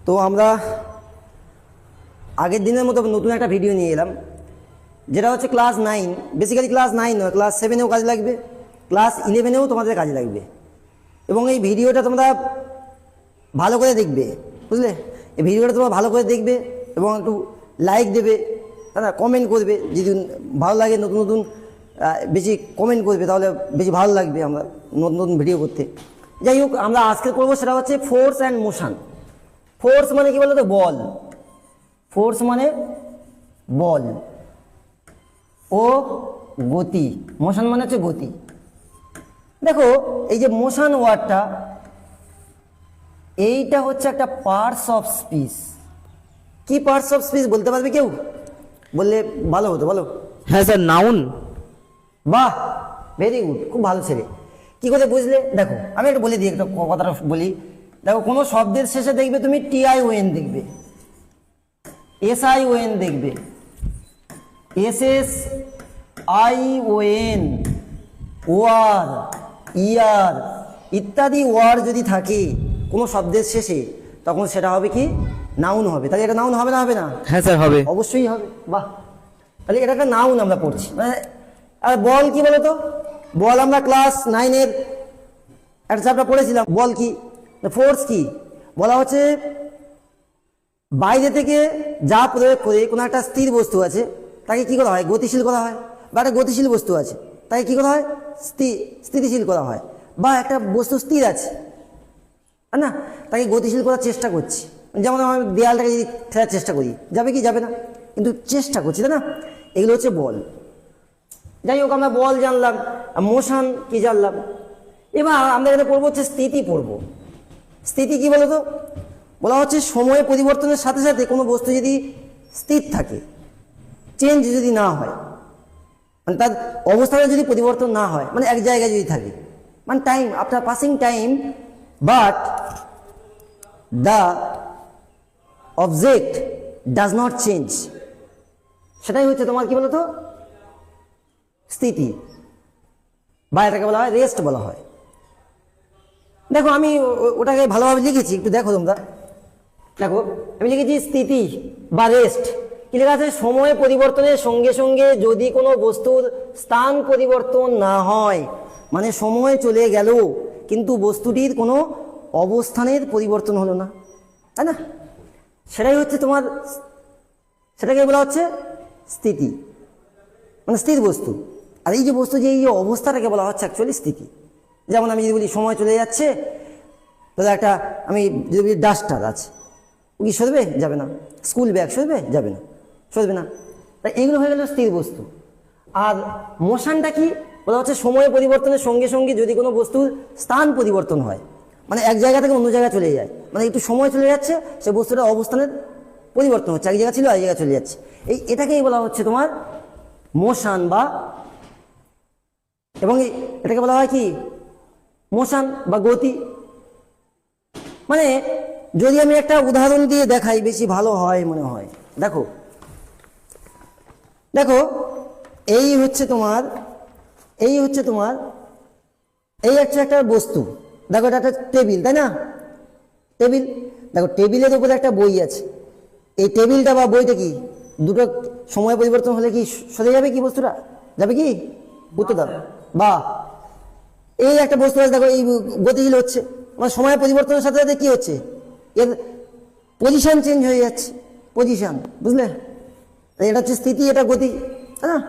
তো আমরা আগের দিনের মতো নতুন একটা ভিডিও নিয়ে এলাম, যেটা হচ্ছে ক্লাস 9। বেসিক্যালি ক্লাস 9 নয়, ক্লাস 7-এও কাজে লাগবে, ক্লাস 11-এও তোমাদের কাজে লাগবে। এবং এই ভিডিওটা তোমরা ভালো করে দেখবে, বুঝলে? এই ভিডিওটা তোমরা ভালো করে দেখবে এবং একটু লাইক দেবে, তাই না? কমেন্ট করবে, যদি ভালো লাগে নতুন নতুন বেশি কমেন্ট করবে, তাহলে বেশি ভালো লাগবে আমরা নতুন নতুন ভিডিও করতে। যাই হোক, আমরা আজকে করবো সেটা হচ্ছে ফোর্স অ্যান্ড মোশন। ফোর্স মানে কি বলো তো? বল। ফোর্স মানে বল ও গতি, মোশন মানে হচ্ছে গতি। দেখো, এই যে মোশন ওয়ার্ডটা, এইটা হচ্ছে একটা পার্টস অফ স্পিচ। কি পার্টস অফ স্পিচ বলতে পারবে কেউ? বললে ভালো হতো, বলো। হ্যাঁ স্যার, নাউন। বাহ, ভেরি গুড, খুব ভালো ছেলে। কি করে বুঝলে? দেখো, আমি একটু বলে দিই, একটা কথাটা বলি। দেখো, কোনো শব্দের শেষে দেখবে তুমি TION দেখবে, SION দেখবে, SSION, ওয়ার, ইয়ার ইত্যাদি ওয়ার্ড যদি থাকে কোনো শব্দের শেষে, তখন সেটা হবে কি? নাউন হবে। তাহলে এটা নাউন হবে না? হবে না? হ্যাঁ স্যার, হবে। অবশ্যই হবে। বাহ, তাহলে এটা একটা নাউন আমরা পড়ছি। মানে আর বল কি বলো তো? বল আমরা ক্লাস 9-এর একটা চ্যাপ্টার পড়েছিলাম। বল কি? ফোর্স কি? বলা হচ্ছে বাইরে থেকে যা প্রয়োগ করে কোনো একটা স্থির বস্তু আছে তাকে কি করা হয়? গতিশীল করা হয়। বা একটা গতিশীল বস্তু আছে তাকে কি করা হয়? স্থিতিশীল করা হয়। বা একটা বস্তু স্থির আছে না, তাকে গতিশীল করার চেষ্টা করছি। যেমন আমি দেয়ালটাকে যদি ফেরার চেষ্টা করি, যাবে কি? যাবে না, কিন্তু চেষ্টা করছি, তাই না? এগুলো হচ্ছে বল। যাই হোক, আমরা বল জানলাম, মোশন কি জানলাম। এবার আমরা এখানে পড়বো হচ্ছে স্থিতি পড়বো। স্থিতি কি বলো তো? বলা হচ্ছে সময় পরিবর্তনের সাথে সাথে কোনো বস্তু যদি স্থির থাকে, চেঞ্জ যদি না হয়, মানে তার অবস্থাটা যদি পরিবর্তন না হয়, মানে এক জায়গায় যদি থাকে, মানে time after passing time but the object does not change, সেটাই হচ্ছে তোমার কি বলো তো? স্থিতি। বা এটাকে বলা হয় রেস্ট বলা হয়। দেখো, আমি ওটাকে ভালোভাবে লিখেছি, একটু দেখো তোমরা। দেখো, আমি লিখেছি স্থিতি বা রেস্ট। কি লেখা আছে? সময় পরিবর্তনের সঙ্গে সঙ্গে যদি কোনো বস্তুর স্থান পরিবর্তন না হয়, মানে সময় চলে গেল কিন্তু বস্তুটির কোনো অবস্থানের পরিবর্তন হলো না, তাই না? সেটাই হচ্ছে তোমার, সেটাকে বলা হচ্ছে স্থিতি, মানে স্থির বস্তু। আর এই যে বস্তু, যে এই যে অবস্থাটাকে বলা হচ্ছে অ্যাকচুয়ালি স্থিতি। যেমন আমি যদি বলি সময় চলে যাচ্ছে, তাহলে একটা আমি যদি বলি ডাস্টার আছে, ও কি সরবে? যাবে না। স্কুল ব্যাগ সরবে? যাবে না, সরবে না। তাই এগুলো হয়ে গেল স্থির বস্তু। আর মোশনটা কি বলা হচ্ছে? সময় পরিবর্তনের সঙ্গে সঙ্গে যদি কোনো বস্তুর স্থান পরিবর্তন হয়, মানে এক জায়গা থেকে অন্য জায়গায় চলে যায়, মানে একটু সময় চলে যাচ্ছে, সে বস্তুটার অবস্থানের পরিবর্তন হচ্ছে, এক জায়গা ছিল এক জায়গায় চলে যাচ্ছে। এটাকেই বলা হচ্ছে তোমার মোশন। বা এবং এটাকে বলা হয় কি? মোশন বা গতি। মানে যদি আমি একটা উদাহরণ দিয়ে দেখাই বেশি ভালো হয় মনে হয়। দেখো, দেখো, এই হচ্ছে তোমার এই হচ্ছে একটা বস্তু। দেখো, এটা একটা টেবিল, তাই না? টেবিল। দেখো, টেবিলের উপরে একটা বই আছে। এই টেবিলটা বা বইটা কি দুটো সময় পরিবর্তন হলে কি সরে যাবে কি? বস্তুটা যাবে কি? উত্তর দাও। বা এই একটা বস্তু আছে, দেখো, এই গতিশীল হচ্ছে, মানে সময় পরিবর্তনের সাথে সাথে কি হচ্ছে? এর পজিশন চেঞ্জ হয়ে যাচ্ছে, পজিশন, বুঝলে? এটা হচ্ছে স্থিতি, এটা গতি, হ্যাঁ।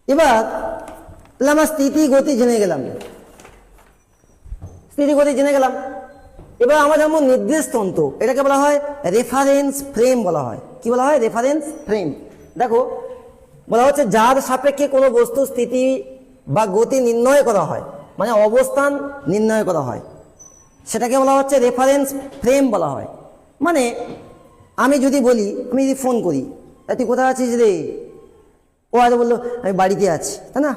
এবার তাহলে আমরা স্থিতি গতি জেনে গেলাম, স্থিতি গতি জেনে গেলাম। এবার আমরা যেমন নির্দেশ তন্ত্র, এটাকে বলা হয় রেফারেন্স ফ্রেম বলা হয়। কি বলা হয়? Reference frame. দেখো, বলা হচ্ছে যার সাপেক্ষে কোনো বস্তু স্থিতি বা গতি নির্ণয় করা হয়, মানে অবস্থান নির্ণয় করা হয়, সেটাকে বলা হচ্ছে রেফারেন্স ফ্রেম বলা হয়। মানে আমি যদি বলি, আমি যদি ফোন করি, তুই কোথায় আছিস রে? ও হয়তো বললো আমি বাড়িতে আছি, তাই না?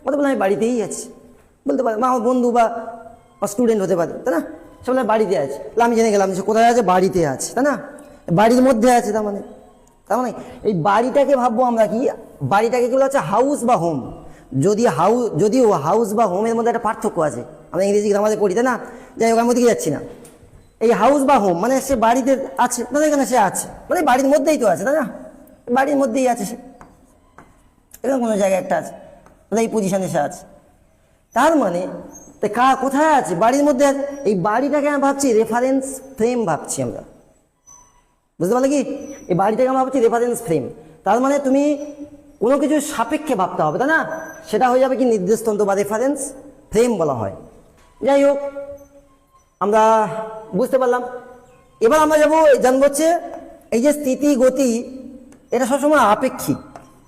ও তো বললো আমি বাড়িতেই আছি, বলতে পারে, আমার বন্ধু বা স্টুডেন্ট হতে পারে, তাই না? সে বলে বাড়িতে আছে, তাহলে আমি জেনে গেলাম যে কোথায় আছে? বাড়িতে আছে, তাই না? বাড়ির মধ্যে আছে, তার মানে এই বাড়িটাকে ভাববো আমরা কি? বাড়িটাকে কি বলা হচ্ছে? হাউস বা হোম। যদিও হাউস বা হোমের মধ্যে একটা পার্থক্য আছে, আমরা ইংরেজি গ্রামারে পড়ি, তাই না? যাই হোক, আমি ওদিকে যাচ্ছি না। এই হাউস বা হোম মানে সে বাড়িতে আছে, মানে এখানে সে আছে, মানে বাড়ির মধ্যেই তো আছে, তাই না? বাড়ির মধ্যেই আছে সে, এরকম কোনো জায়গায় একটা আছে, মানে এই পজিশনে সে আছে। তার মানে কোথায় আছে? বাড়ির মধ্যে আছে। এই বাড়িটাকে আমরা ভাবছি রেফারেন্স ফ্রেম ভাবছি আমরা, বুঝতে পারলে কি? এই বাড়িটাকে আমরা ভাবছি রেফারেন্স ফ্রেম। তার মানে তুমি কোনো কিছু সাপেক্ষে ভাবতে হবে, তাই না? সেটা হয়ে যাবে কি নির্দেশতন্ত্র বা রেফারেন্স ফ্রেম বলা হয়। যাই হোক, আমরা বুঝতে পারলাম। এবার আমরা জানবো হচ্ছে এই যে স্থিতি গতি, এটা সবসময় আপেক্ষিক।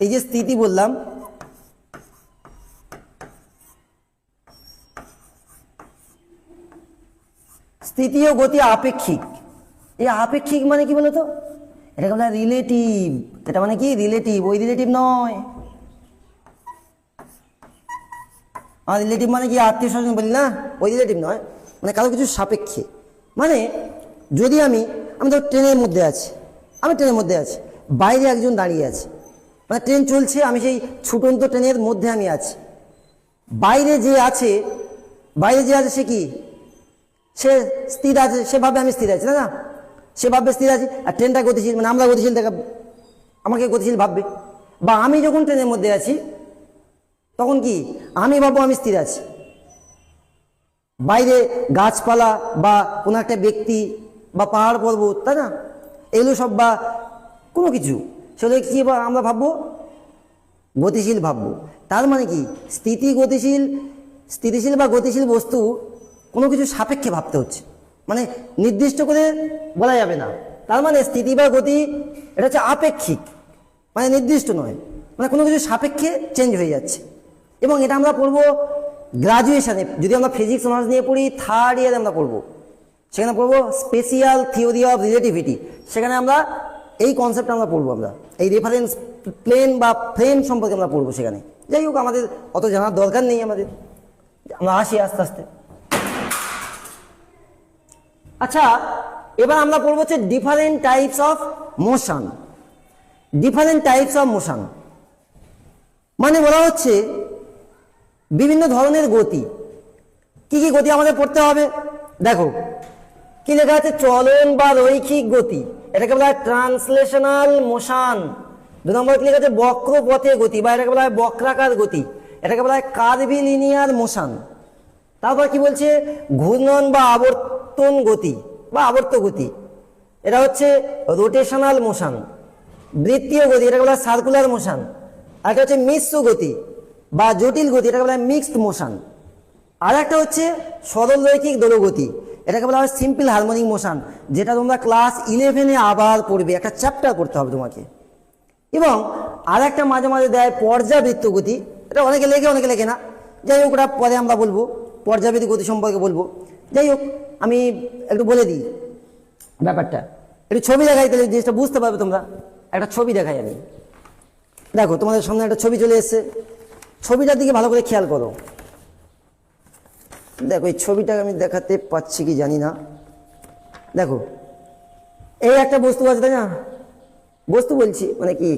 এই যে স্থিতি বললাম, স্থিতি ও গতি আপেক্ষিক। এই আপেক্ষিক মানে কি বলতো? এটাকে বলা রিলেটিভ। এটা মানে কি? রিলেটিভ। ওই রিলেটিভ নয়, আর রিলেটিভ মানে কি আত্মীয় স্বজন বলি না, ওই রিলেটিভ নয়, মানে কারো কিছু সাপেক্ষে। মানে যদি আমি তো ট্রেনের মধ্যে আছি, আমি ট্রেনের মধ্যে আছি, বাইরে একজন দাঁড়িয়ে আছে, মানে ট্রেন চলছে, আমি সেই ছুটন্ত ট্রেনের মধ্যে আমি আছি। বাইরে যে আছে সে কি? সে স্থির আছে, সে ভাবে আমি স্থির আছি, তাই না? সে ভাববে স্থির আছি, আর ট্রেনটা গতিশীল, মানে আমরা গতিশীল দেখাবো, আমাকে গতিশীল ভাববে। বা আমি যখন ট্রেনের মধ্যে আছি তখন কি আমি ভাববো আমি স্থির আছি। বাইরে গাছপালা বা কোনো একটা ব্যক্তি বা পাহাড় পর্বত, তাই না, এগুলো সব বা কোনো কিছু, সেগুলো কি আমরা ভাববো? গতিশীল ভাববো। তার মানে কি স্থিতিশীল বা গতিশীল বস্তু কোনো কিছু সাপেক্ষে ভাবতে হচ্ছে, মানে নির্দিষ্ট করে বলা যাবে না। তার মানে স্থিতি বা গতি এটা হচ্ছে আপেক্ষিক, মানে নির্দিষ্ট নয়, মানে কোনো কিছু সাপেক্ষে চেঞ্জ হয়ে যাচ্ছে। এবং এটা আমরা পড়বো গ্রাজুয়েশনে, যদি আমরা ফিজিক্স অনার্স নিয়ে পড়ি, 3rd ইয়ারে আমরা পড়বো, সেখানে পড়বো স্পেশিয়াল থিওরি অফ রিলেটিভিটি। সেখানে আমরা এই কনসেপ্ট আমরা পড়বো, আমরা এই রেফারেন্স প্লেন বা ফ্রেম সম্পর্কে আমরা পড়বো সেখানে। যাই হোক, আমাদের অত জানার দরকার নেই, আমরা আসি আস্তে আস্তে। আচ্ছা, এবার আমরা পড়বো হচ্ছে different types of motion. Different types of motion মানে বলা হচ্ছে বিভিন্ন ধরনের গতি। কি কি গতি আমাদের পড়তে হবে? দেখো কি লেখা আছে, চলন বা রৈখিক গতি, এটাকে বলা হয় ট্রান্সলেশনাল মোশন। 2 নম্বর কি লেখা আছে, বক্র পথে গতি, বা এটাকে বলা হয় বক্রাকার গতি, এটাকে বলা হয় কার্ভিলিনিয়ার মোশন। তারপর কি বলছে, ঘূর্ণন বা আবর্তন গতি বা আবর্ত গতি, এটা হচ্ছে রোটেশনাল মোশন। বৃত্তীয় গতি, এটাকে বলা হয় সার্কুলার মোশন। আর একটা হচ্ছে মিশ্র গতি বা জটিল গতি, এটাকে বলা হয় মিক্সড মোশন। আর একটা হচ্ছে সরল রৈখিক দোলগতি, এটাকে বলা হয় সিম্পল হারমোনিক মোশন, যেটা তোমরা ক্লাস 11-এ আবার পড়বে, একটা চ্যাপ্টার করতে হবে তোমাকে। এবং আর একটা মাঝে মাঝে দেয় পর্যাবৃত্ত গতি, এটা অনেকে লেখে অনেকে লেখে না, যাই হোক ওটা পরে আমরা বলবো, পর্যাবৃত্ত গতি সম্পর্কে বলবো। যাই হোক, আমি একটু বলে দিই ব্যাপারটা, একটু ছবি দেখাই, তাহলে জিনিসটা বুঝতে পারবে তোমরা। একটা ছবি দেখাই আমি, দেখো তোমাদের সামনে একটা ছবি চলে এসছে, ছবিটার দিকে ভালো করে খেয়াল করো। দেখো এই ছবিটা আমি দেখাতে পাচ্ছি কি জানি না, দেখো এই একটা বস্তু আছে, তাই না? বস্তু বলছি মানে কি,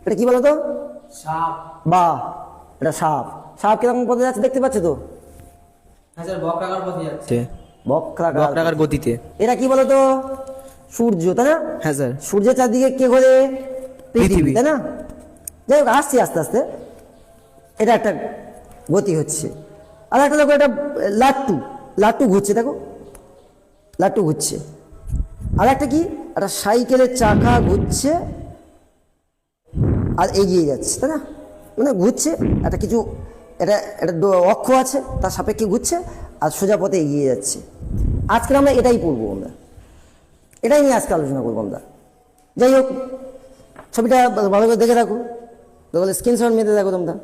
এটা কি বলো তো? সাপ। বা এটা সাপ। সাপ কিরকম পথে যাচ্ছে দেখতে পাচ্ছ তো? হ্যাঁ স্যার, বক্রাকার পথে যাচ্ছে। বক্রাকার গতিতে। এটা কি বলো তো? সূর্য, তাই না? হ্যাঁ স্যার। সূর্যের চারদিকে কে ঘোরে? পৃথিবী, তাই না? যাই হোক, আসছি আস্তে আস্তে। এটা একটা গতি হচ্ছে। আর একটা দেখো, এটা লাট্টু ঘুরছে, দেখো লাট্টু ঘুরছে। আর একটা কি, একটা সাইকেলের চাকা ঘুরছে আর এগিয়ে যাচ্ছে, তাই না? মানে ঘুরছে, একটা কিছু, এটা অক্ষ আছে, তার সাপেক্ষে ঘুরছে আর সোজা পথে এগিয়ে যাচ্ছে। আজকে আমরা এটাই পড়বো, এটাই নিয়ে আজকে আলোচনা করবো আমরা। যাই হোক, ছবিটা ভালো করে দেখে রাখো, তাহলে স্ক্রিনশট মেরে দেখো তোমরা।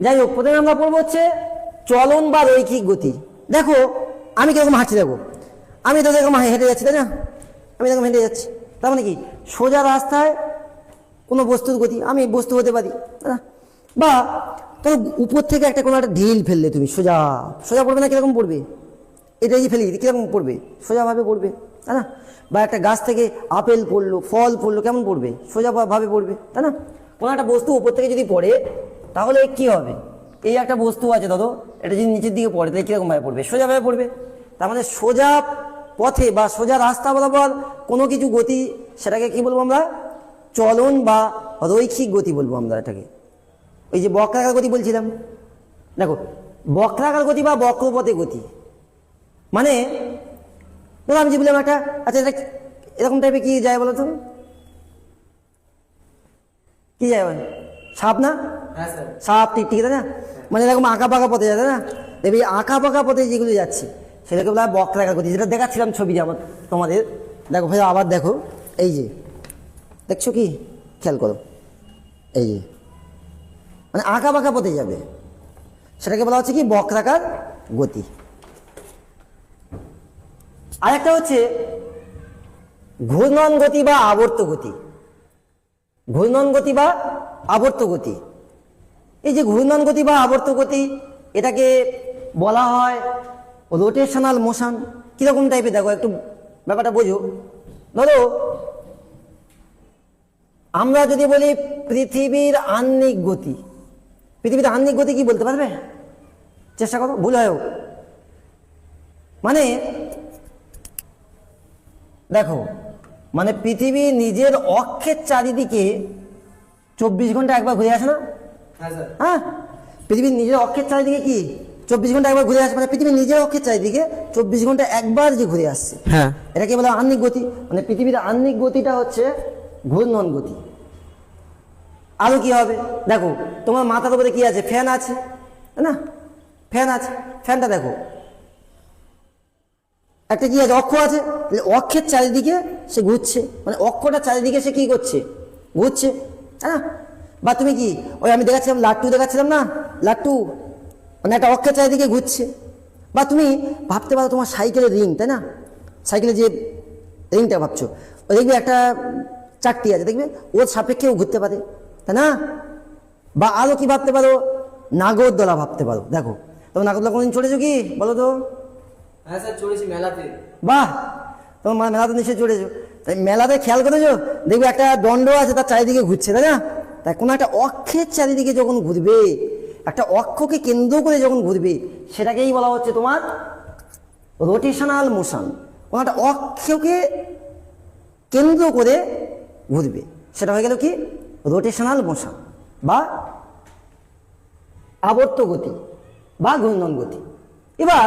যাই হোক, প্রথমে আমরা পড়বো হচ্ছে চলন বা রৈখিক গতি। দেখো আমি কিরকম হাঁটছি, দেখো আমি তো এরকম হেঁটে যাচ্ছি, তাই না? আমি এরকম হেঁটে যাচ্ছি, তার মানে কি সোজা রাস্তায় কোনো বস্তুর গতি, আমি বস্তু হতে পারি, তাই না? বা তুমি উপর থেকে কোনো একটা ঢিল ফেললে, তুমি সোজা পড়বে না, কিরকম পড়বে? এটা যে ফেলি কিরকম পড়বে? সোজাভাবে পড়বে, তাই না? বা একটা গাছ থেকে আপেল পড়লো, ফল পড়লো, কেমন পড়বে? সোজাভাবে পড়বে, তাই না? কোনো একটা বস্তু উপর থেকে যদি পড়ে, তাহলে কি হবে? এই একটা বস্তু আছে, ধরো এটা যদি নিচের দিকে পড়ে তাহলে কীরকম ভাবে পড়বে? সোজাভাবে পড়বে। তার মানে সোজা পথে বা সোজা রাস্তা বরাবর কোনো কিছু গতি, সেটাকে কি বলবো আমরা? চলন বা রৈখিক গতি বলবো আমরা এটাকে। ওই যে বক্রাকার গতি বলছিলাম, দেখো বক্রাকার গতি বা বক্রপথে গতি মানে ধরো আমি যে বললাম একটা, আচ্ছা এটা এরকম টাইপের কি যায় বলো তো? কি যায় বলো? সাপ না? হ্যাঁ স্যার। সাপ টিকটিকি, তাই না? মানে এরকম আঁকা পাকা পথে যায়, তাই না? দেখবি আঁকা পাকা পথে যেগুলো যাচ্ছে সেটাকে বলা হয় বক্রাকার গতি, যেটা দেখাচ্ছিলাম ছবিটা আমার তোমাদের। দেখো ভাই আবার দেখো, এই যে দেখছো কি, খেয়াল করো, এই যে মানে আঁকা বাঁকা পথে যাবে, সেটাকে বলা হচ্ছে কি বক্রাকার গতি। আর একটা হচ্ছে ঘূর্ণন গতি বা আবর্ত গতি। ঘূর্ণন গতি বা আবর্ত গতি, এই যে ঘূর্ণন গতি বা আবর্ত গতি, এটাকে বলা হয় রোটেশনাল মোশন। কিরকম টাইপের দেখো একটু ব্যাপারটা বোঝো। ধরো আমরা যদি বলি পৃথিবীর আহ্নিক গতি, পৃথিবীর আহ্নিক গতি কি বলতে পারবে? চেষ্টা করো, ভুল হয়। মানে দেখো, মানে পৃথিবী নিজের অক্ষের চারিদিকে 24 ঘন্টা একবার ঘুরে আসে না? হ্যাঁ স্যার। হ্যাঁ, পৃথিবীর নিজের অক্ষের চারিদিকে কি 24 ঘন্টা একবার ঘুরে আসে? মানে পৃথিবীর নিজের অক্ষের চারিদিকে 24 ঘন্টা একবার যে ঘুরে আসছে, হ্যাঁ, এটাকে বলা আহ্নিক গতি। মানে পৃথিবীর আহ্নিক গতিটা হচ্ছে ঘূর্ণন গতি। আরো কি হবে? দেখো তোমার মাথার উপরে কি আছে? ফ্যান আছে, তাই না? ফ্যান আছে, ফ্যানটা দেখো একটা কি আছে? অক্ষ আছে। অক্ষের চারিদিকে সে ঘুরছে, মানে অক্ষটা চারিদিকে সে কি করছে? ঘুরছে, হ্যাঁ। বা তুমি কি ওই আমি দেখাচ্ছিলাম লাট্টু দেখাচ্ছিলাম না, লাট্টু মানে একটা অক্ষের চারিদিকে ঘুরছে। বা তুমি ভাবতে পারো তোমার সাইকেলের রিং, তাই না? সাইকেলের যে রিংটা ভাবছো, ওই দেখবে একটা চাকতি আছে, দেখবে ওর সাপেক্ষেও ঘুরতে পারে, তাই না? বা আরো কি ভাবতে পারো? নাগরদোলা ভাবতে পারো। দেখো তোমার নাগরদোলা কোনোদিন চড়েছো কি বলো তো? হ্যাঁ স্যার, চড়েছি মেলাতে। বাহ, তোমার মেলাতে নিশ্চয়ই চড়েছো। তাই মেলাতে খেয়াল করেছো, দেখবে একটা দণ্ড আছে তার চারিদিকে ঘুরছে, তাই না? তাই কোনো একটা অক্ষের চারিদিকে যখন ঘুরবে, একটা অক্ষকে কেন্দ্র করে যখন ঘুরবে, সেটাকেই বলা হচ্ছে তোমার রোটেশনাল মোশন। কোনো একটা অক্ষকে কেন্দ্র করে ঘুরবে, সেটা হয়ে গেল কি রোটেশনাল মোশন বা আবর্ত গতি বা ঘূর্ণন গতি। এবার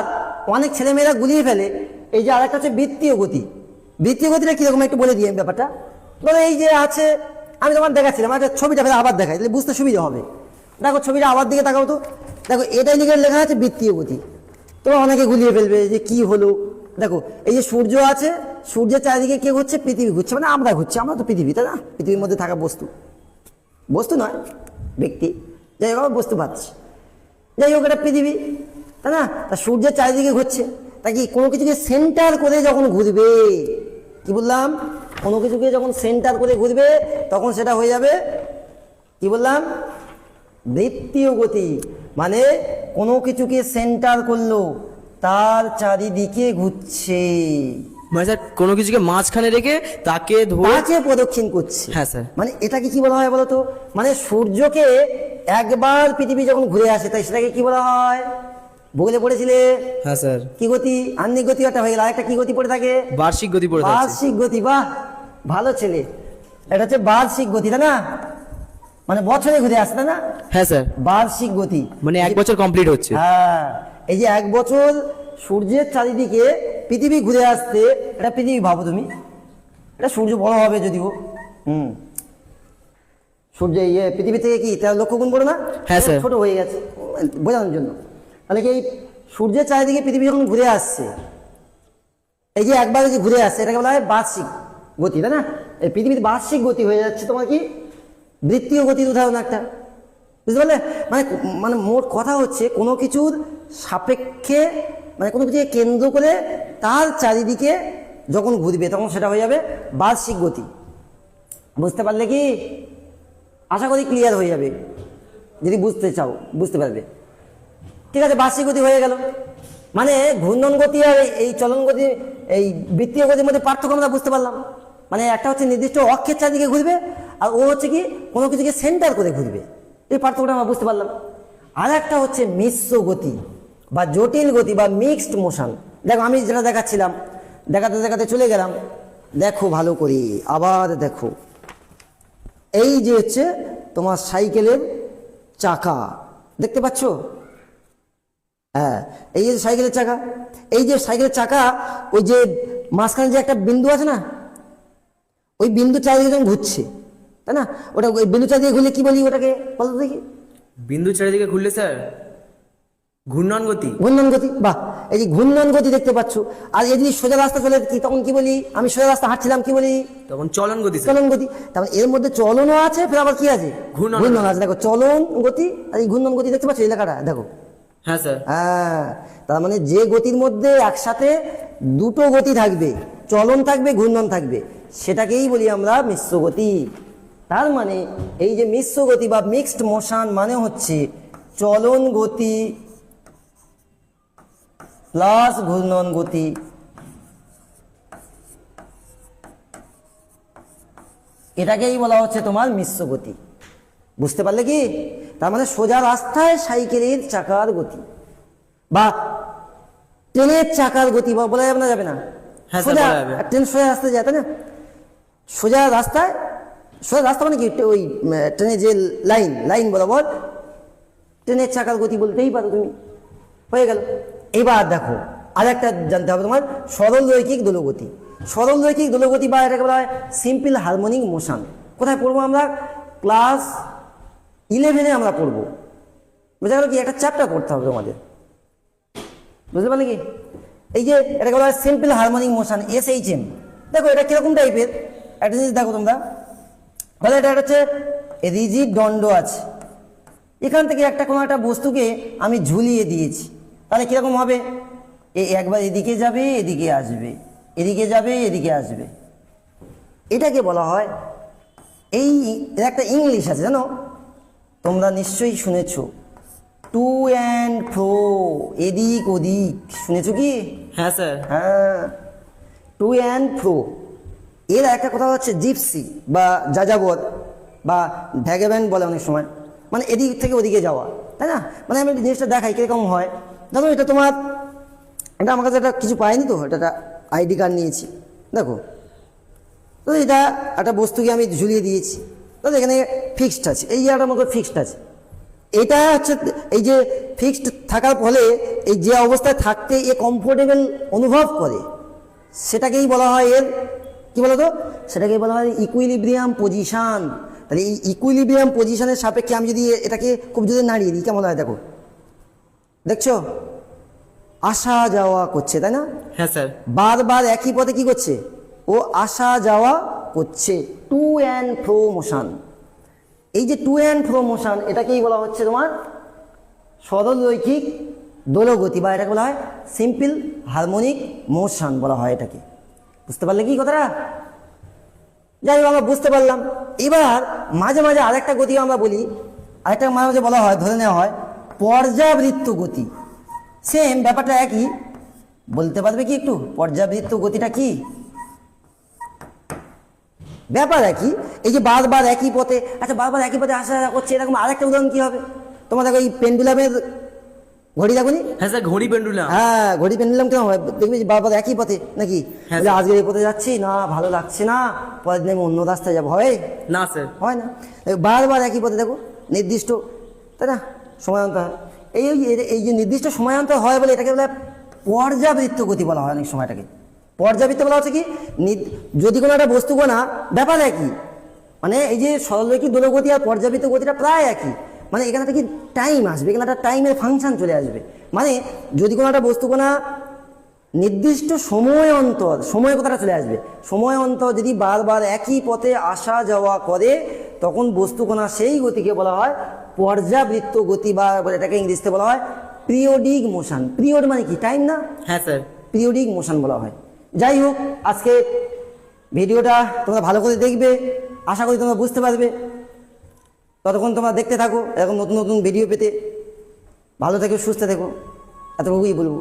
অনেক ছেলেমেয়েরা গুলিয়ে ফেলে এই যে আরেকটা হচ্ছে বৃত্তীয় গতি। বৃত্তীয় গতিটা কিরকম একটু বলে দিই আমি ব্যাপারটা। ধরো এই যে আছে, আমি তোমার দেখাচ্ছিলাম একটা ছবিটা ফেলে আবার দেখাই, তাহলে বুঝতে সুবিধা হবে। দেখো ছবিটা আবার দিকে তাকাও তো, দেখো এটাই লিখে লেখা আছে বৃত্তীয় গতি। তোমরা অনেকে গুলিয়ে ফেলবে যে কি হলো। দেখো এই যে সূর্য আছে, সূর্যের চারিদিকে কে ঘুরছে? পৃথিবী ঘুরছে, মানে আমরা ঘুরছি, আমরা তো পৃথিবী, তাই না? পৃথিবীর মধ্যে থাকা বস্তু, বস্তু নয় ব্যক্তি, যাই হোক বস্তু পাচ্ছি, যাই হোক এটা পৃথিবী, তাই না? তা সূর্যের চারিদিকে ঘুরছে, তা কি কোনো কিছুকে সেন্টার করে যখন ঘুরবে, কি বললাম? কোনো কিছুকে যখন সেন্টার করে ঘুরবে তখন সেটা হয়ে যাবে কি বললাম? বৃত্তীয় গতি। মানে কোনো কিছুকে সেন্টার করলো, তার চারিদিকে ঘুরছে, মানে স্যার কোনো কিছুকে মাঝখানে রেখে তাকে ধরে। তাকে প্রদক্ষিণ করছে। হ্যাঁ স্যার। মানে এটাকে কি বলা হয় বলতো? মানে সূর্যকে একবার পৃথিবী যখন ঘুরে আসে, তাই সেটাকে কি বলা হয়? বলে পড়েছিলে হ্যাঁ স্যার, কি গতি? আহ্নিক গতি একটা হয়ে গেল, আরেকটা কি গতি পড়ে থাকে? বার্ষিক গতি পড়ে থাকছে। বার্ষিক গতি। বাহ, ভালো ছেলে। এটা হচ্ছে বার্ষিক গতি, তাই না? মানে বছরে ঘুরে আসে, তাই না? হ্যাঁ স্যার, বার্ষিক গতি মানে 1 বছর কমপ্লিট হচ্ছে। হ্যাঁ, এই যে 1 বছর সূর্যের চারিদিকে পৃথিবী ঘুরে আসতে, এটা পৃথিবী ভাবো তুমি, এটা সূর্য বড় হবে যদিও, সূর্য পৃথিবী থেকে কি 13 লক্ষ গুণ বড় না? হ্যাঁ স্যার। ছোট হয়ে গেছে বোঝানোর জন্য। তাহলে কি এই সূর্যের চারিদিকে পৃথিবী যখন ঘুরে আসছে, এই যে একবার যে ঘুরে আসছে, এটাকে বলা হয় বার্ষিক গতি, তাই না? এই পৃথিবীর বার্ষিক গতি হয়ে যাচ্ছে তোমার কি বৃত্তীয় গতির উদাহরণ একটা, বুঝতে পারলে? মানে মানে মোট কথা হচ্ছে কোনো কিছুর সাপেক্ষে, মানে কোনো কিছুকে কেন্দ্র করে তার চারিদিকে যখন ঘুরবে তখন সেটা হয়ে যাবে বার্ষিক গতি। বুঝতে পারলে কি? আশা করি ক্লিয়ার হয়ে যাবে, যদি বুঝতে চাও বুঝতে পারবে। ঠিক আছে, বার্ষিক গতি হয়ে গেল। মানে ঘূর্ণন গতি আর এই চলন গতি, এই বৃত্তীয় গতির মধ্যে পার্থক্য আমরা বুঝতে পারলাম। মানে একটা হচ্ছে নির্দিষ্ট অক্ষের চারিদিকে ঘুরবে, আর ও হচ্ছে কি কোনো কিছুকে সেন্টার করে ঘুরবে, এই পার্থক্যটা আমরা বুঝতে পারলাম। আর একটা হচ্ছে মিশ্র গতি। বা জটিল গতি বা মিক্সড মোশন। দেখো আমি যেটা দেখাচ্ছিলাম, দেখাতে দেখাতে চলে গেলাম, দেখো ভালো করে আবার দেখো, এই যে হচ্ছে তোমার সাইকেলের চাকা, দেখতে পাচ্ছ? হ্যাঁ, এই যে সাইকেলের চাকা, এই যে সাইকেলের চাকা, ওই যে মাঝখানে যে একটা বিন্দু আছে না, ওই বিন্দু চারিদিকে যখন ঘুরছে, তাই না? ওটা ওই বিন্দু চারিদিকে ঘুরলে কি বলি ওটাকে, বলো তো দেখি? বিন্দু চারিদিকে ঘুরলে স্যার ঘূর্ণন গতি। ঘূর্ণন গতি। বাহ, এই যে ঘূর্ণন গতি দেখতে পাচ্ছ। আর এই যদি সোজা রাস্তা চলে কি তখন কি বলি? আমি সোজা রাস্তা হাঁটছিলাম, কি বলি? তখন চলন গতি স্যার। চলন গতি। তারপরে এর মধ্যে চলনও আছে, ফের আবার কি আছে? ঘূর্ণন। ঘূর্ণন আছে। দেখো চলন গতি আর এই ঘূর্ণন গতি দেখতে পাচ্ছ এই লেখাটা, দেখো। হ্যাঁ স্যার। হ্যাঁ, তার মানে যে গতির মধ্যে একসাথে দুটো গতি থাকবে, চলন থাকবে, ঘূর্ণন থাকবে, সেটাকেই বলি আমরা মিশ্র গতি। তার মানে এই যে মিশ্র গতি বা মিক্সড মোশন মানে হচ্ছে চলন গতি প্লাস ঘূর্ণন গতি, এটাকেই বলা হচ্ছে তোমার মিশ্র গতি। বুঝতে পারলে কি? তার মানে সোজা রাস্তায় সাইকেলের চাকার গতি বা ট্রেনের চাকার গতি বা বলা যাবে না, যাবে না? হ্যাঁ স্যার, সোজা বলা যাবে। ট্রেন সোজা রাস্তায় যায়, তাই না? সোজা রাস্তায়, সোজা রাস্তা মানে কি? ওই ট্রেনের যে লাইন, লাইন বরাবর ট্রেনের চাকার গতি বলতেই পারো তুমি। হয়ে গেল। এবার দেখো আর একটা জানতে হবে তোমার, সরল রৈখিক দোলগতি। সরল রৈখিক দোলগতি বা এটাকে বলা হয় সিম্পল হারমোনিক মোশন। কোথায় পড়বো আমরা? ক্লাস 11-এ আমরা পড়বো। বোঝা গেল কি? একটা চ্যাপ্টার করতে হবে তোমাদের, বুঝতে পারলে কি? এই যে এটাকে বলা হয় সিম্পল হারমোনিক মোশন, SHM। দেখো এটা কিরকম টাইপের একটা জিনিস দেখো তোমরা, তাহলে এটা হচ্ছে রিজিড দণ্ড আছে, এখান থেকে একটা কোনো একটা বস্তুকে আমি ঝুলিয়ে দিয়েছি, তাহলে কিরকম হবে? একবার এদিকে যাবে, এদিকে আসবে, এদিকে যাবে, এদিকে আসবে। এটাকে বলা হয়, এই এর একটা ইংলিশ আছে জানো, তোমরা নিশ্চয়ই শুনেছ, টু অ্যান্ড ফ্রো, এদিক ওদিক, শুনেছো কি? হ্যাঁ স্যার। হ্যাঁ, টু অ্যান্ড ফ্রো। এর একটা কথা হচ্ছে জিপসি বা যাযাবর বা ভ্যাগাব্যান্ড বলে অনেক সময়, মানে এদিক থেকে ওদিকে যাওয়া, তাই না? মানে আমি জিনিসটা দেখাই কিরকম হয়। দেখো এটা তোমার, এটা আমার কাছে একটা কিছু পাইনি তো, এটা একটা ID কার্ড নিয়েছি, দেখো তো এটা একটা বস্তুকে আমি ঝুলিয়ে দিয়েছি, তো এখানে ফিক্সড আছে, এই জায়গাটার মধ্যে ফিক্সড আছে। এটা হচ্ছে এই যে ফিক্সড থাকার ফলে এই যে অবস্থায় থাকতে এ কমফোর্টেবল অনুভব করে, সেটাকেই বলা হয় এর কি বলতো, সেটাকেই বলা হয় ইকুইলিব্রিয়াম পজিশন। তাহলে এই ইকুইলিব্রিয়াম পজিশনের সাপেক্ষে আমি যদি এটাকে খুব জোরে নাড়িয়ে দিই কেমন হয়? দেখো, দেখছো আসা যাওয়া করছে, তাই না? হ্যাঁ স্যার। বারবার একই পথে কি করছে? ও আসা যাওয়া করছে, টু অ্যান্ড ফ্রো মোশন। এই যে টু অ্যান্ড ফ্রো মোশন, এটাকেই বলা হচ্ছে তোমার সরল রৈখিক দোলগতি বা এটাকে বলা হয় সিম্পল হারমোনিক মোশন বলা হয় এটাকে। বুঝতে পারলে কি কথাটা? যাই হোক, আমরা বুঝতে পারলাম। এবার মাঝে মাঝে আরেকটা গতি আমরা বলি, আরেকটা মাঝে মাঝে বলা হয়, ধরে নেওয়া হয় পর্যাবৃত্ত গতি। সেম ব্যাপারটা একই, বলতে পারবে কি একটু পর্যাবৃত্ত গতিটা কি? ব্যাপার একই, এই যে বারবার একই পথে, আচ্ছা বারবার একই পথে আসা যাওয়া করছে, এরকম আরেকটা উদাহরণ কি হবে? তোমার দেখো এই পেন্ডুলামের ঘড়ি, দেখো নি? হ্যাঁ স্যার, ঘড়ি পেন্ডুলাম। হ্যাঁ, ঘড়ি পেন্ডুলাম কেমন হয়? দেখবি যে বারবার একই পথে নাকি? হ্যাঁ বলে আজকে এই পথে যাচ্ছি না, ভালো লাগছে না, পরের দিন আমি অন্য রাস্তায় যাবো, হয় না স্যার। হয় না? বারবার একই পথে, দেখো নির্দিষ্ট, তাই না, সময়ান্তর। এই এই যে নির্দিষ্ট সময়ান্তর হয় বলে এটাকে বলে পর্যাবৃত্ত গতি বলা হয় অনেক সময়। এটাকে পর্যাবৃত্ত বলা হচ্ছে কি, যদি কোনো একটা বস্তু কোনা ব্যাপার একই, মানে এই যে সরলরৈখিক দোলগতি আর পর্যাবৃত্ত গতিটা প্রায় একই, মানে এখানে একটা কি টাইম আসবে, এখানে একটা টাইমের ফাংশন চলে আসবে। মানে যদি কোনো একটা বস্তু কোনা নির্দিষ্ট সময় অন্তর, সময় কথাটা চলে আসবে, সময় অন্তর যদি বারবার একই পথে আসা যাওয়া করে, তখন বস্তুকণা সেই গতিকে বলা হয় পর্যাবৃত্ত গতি বা এটাকে ইংরেজিতে বলা হয় পিরিয়ডিক মোশন। পিরিয়ড মানে কি? টাইম না? হ্যাঁ স্যার। পিরিয়ডিক মোশন বলা হয়। যাই হোক, আজকে ভিডিওটা তোমরা ভালো করে দেখবে, আশা করি তোমরা বুঝতে পারবে। ততক্ষণ তোমরা দেখতে থাকো এরকম নতুন নতুন ভিডিও পেতে। ভালো থেকো, সুস্থ থেকো, এতটুকুই বলবো।